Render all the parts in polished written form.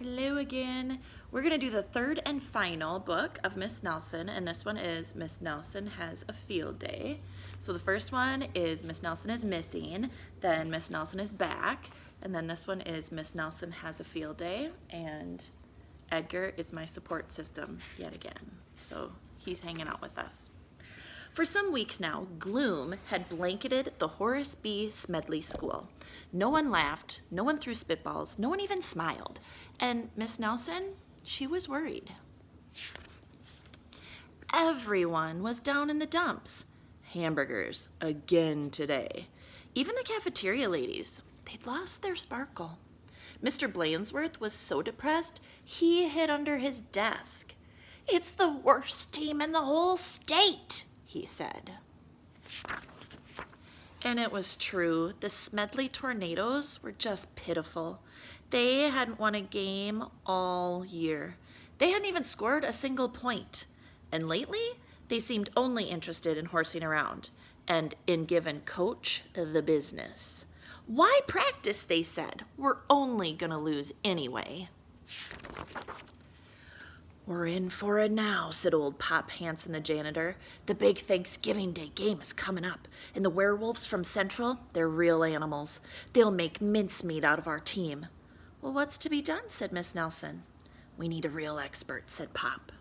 Hello again. We're going to do the third and final book of Miss Nelson, and this one is Miss Nelson Has a Field Day. So the first one is Miss Nelson is Missing, then Miss Nelson is Back, and then this one is Miss Nelson Has a Field Day, and Edgar is my support system yet again. So he's hanging out with us. For some weeks now, gloom had blanketed the Horace B. Smedley School. No one laughed, no one threw spitballs, no one even smiled. And Miss Nelson, she was worried. Everyone was down in the dumps. Hamburgers, again today. Even the cafeteria ladies, they'd lost their sparkle. Mr. Blainsworth was so depressed, he hid under his desk. "It's the worst team in the whole state," he said. And it was true. The Smedley Tornadoes were just pitiful. They hadn't won a game all year. They hadn't even scored a single point. And lately, they seemed only interested in horsing around and in giving Coach the business. "Why practice?" they said. "We're only gonna lose anyway." "We're in for it now," said old Pop Hansen, the janitor. "The big Thanksgiving Day game is coming up, and the werewolves from Central, they're real animals. They'll make mincemeat out of our team." "Well, what's to be done?" said Miss Nelson. "We need a real expert," said Pop.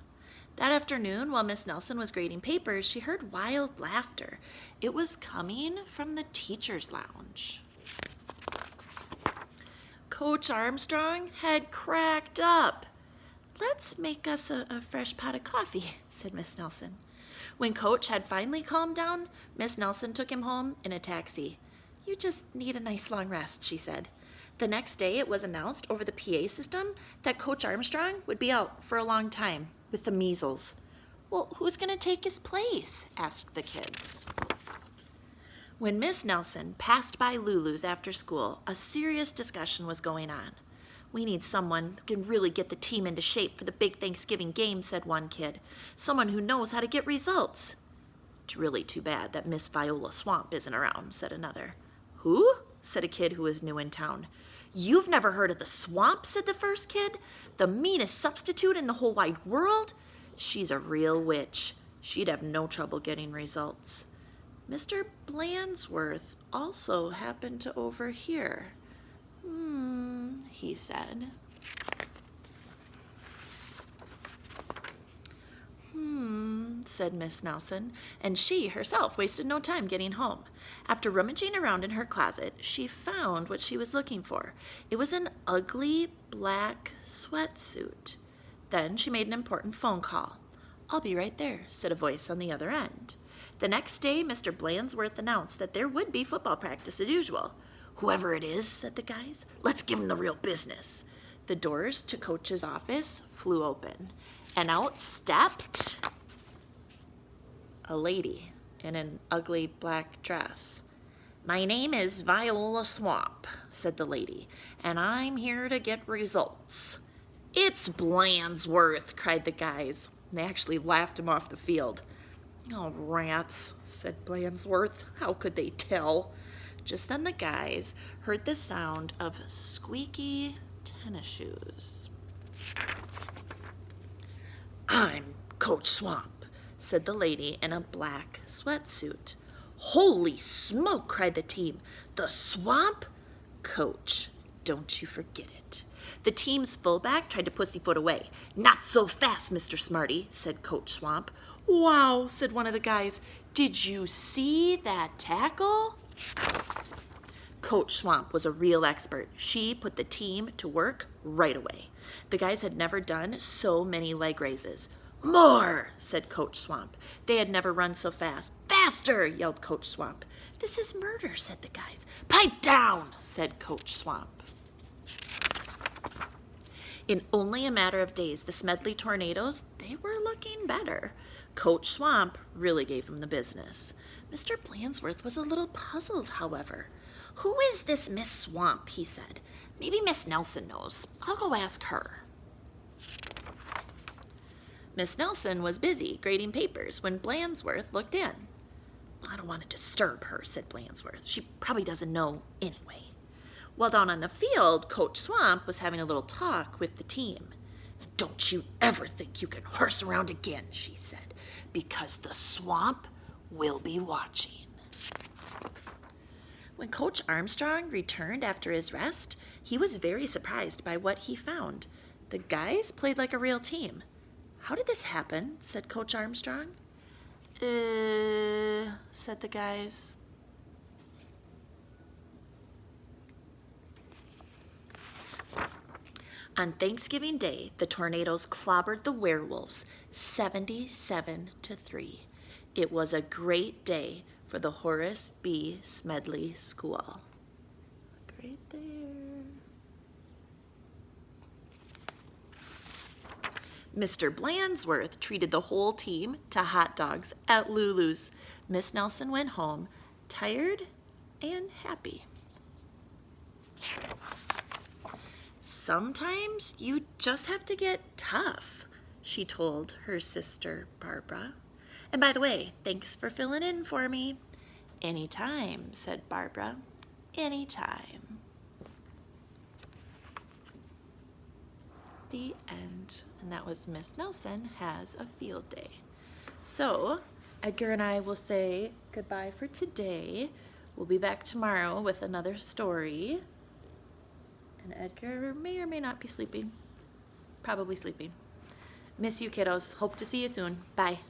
That afternoon, while Miss Nelson was grading papers, she heard wild laughter. It was coming from the teacher's lounge. Coach Armstrong had cracked up. "Let's make us a fresh pot of coffee," said Miss Nelson. When Coach had finally calmed down, Miss Nelson took him home in a taxi. "You just need a nice long rest," she said. The next day it was announced over the PA system that Coach Armstrong would be out for a long time with the measles. "Well, who's going to take his place?" asked the kids. When Miss Nelson passed by Lulu's after school, a serious discussion was going on. "We need someone who can really get the team into shape for the big Thanksgiving game," said one kid. "Someone who knows how to get results." "It's really too bad that Miss Viola Swamp isn't around," said another. "Who?" said a kid who was new in town. "You've never heard of the Swamp?" said the first kid. "The meanest substitute in the whole wide world? She's a real witch. She'd have no trouble getting results." Mr. Blainsworth also happened to overhear. He said. Said Miss Nelson, and she herself wasted no time getting home. After rummaging around in her closet, she found what she was looking for. It was an ugly black sweatsuit. Then she made an important phone call. "I'll be right there," said a voice on the other end. The next day, Mr. Blainsworth announced that there would be football practice as usual. "Whoever it is," said the guys, "let's give him the real business." The doors to Coach's office flew open, and out stepped a lady in an ugly black dress. "My name is Viola Swamp," said the lady, "and I'm here to get results." "It's Blainsworth," cried the guys. They actually laughed him off the field. "Oh, rats," said Blainsworth. "How could they tell?" Just then the guys heard the sound of squeaky tennis shoes. "I'm Coach Swamp," said the lady in a black sweatsuit. "Holy smoke," cried the team. "The Swamp?" "Coach, don't you forget it." The team's fullback tried to pussyfoot away. "Not so fast, Mr. Smarty," said Coach Swamp. "Wow," said one of the guys. "Did you see that tackle?" Coach Swamp was a real expert. She put the team to work right away. The guys had never done so many leg raises. "More," said Coach Swamp. They had never run so fast. "Faster," yelled Coach Swamp. "This is murder," said the guys. "Pipe down," said Coach Swamp. In only a matter of days, the Smedley Tornadoes, they were looking better. Coach Swamp really gave them the business. Mr. Blainsworth was a little puzzled, however. "Who is this Miss Swamp?" he said. "Maybe Miss Nelson knows. I'll go ask her." Miss Nelson was busy grading papers when Blainsworth looked in. "I don't want to disturb her," said Blainsworth. "She probably doesn't know anyway." While down on the field, Coach Swamp was having a little talk with the team. "Don't you ever think you can horse around again," she said, "because the swamp will be watching." When Coach Armstrong returned after his rest, he was very surprised by what he found. The guys played like a real team. "How did this happen?" said Coach Armstrong. Said the guys. On Thanksgiving Day, the tornadoes clobbered the werewolves 77-3. It was a great day for the Horace B. Smedley School. Right there. Mr. Blandsworth treated the whole team to hot dogs at Lulu's. Miss Nelson went home, tired and happy. "Sometimes you just have to get tough," she told her sister Barbara. "And by the way, thanks for filling in for me." "Anytime," said Barbara. "Anytime." The end. And that was Miss Nelson Has a Field Day. So Edgar and I will say goodbye for today. We'll be back tomorrow with another story. And Edgar may or may not be sleeping. Probably sleeping. Miss you, kiddos. Hope to see you soon. Bye.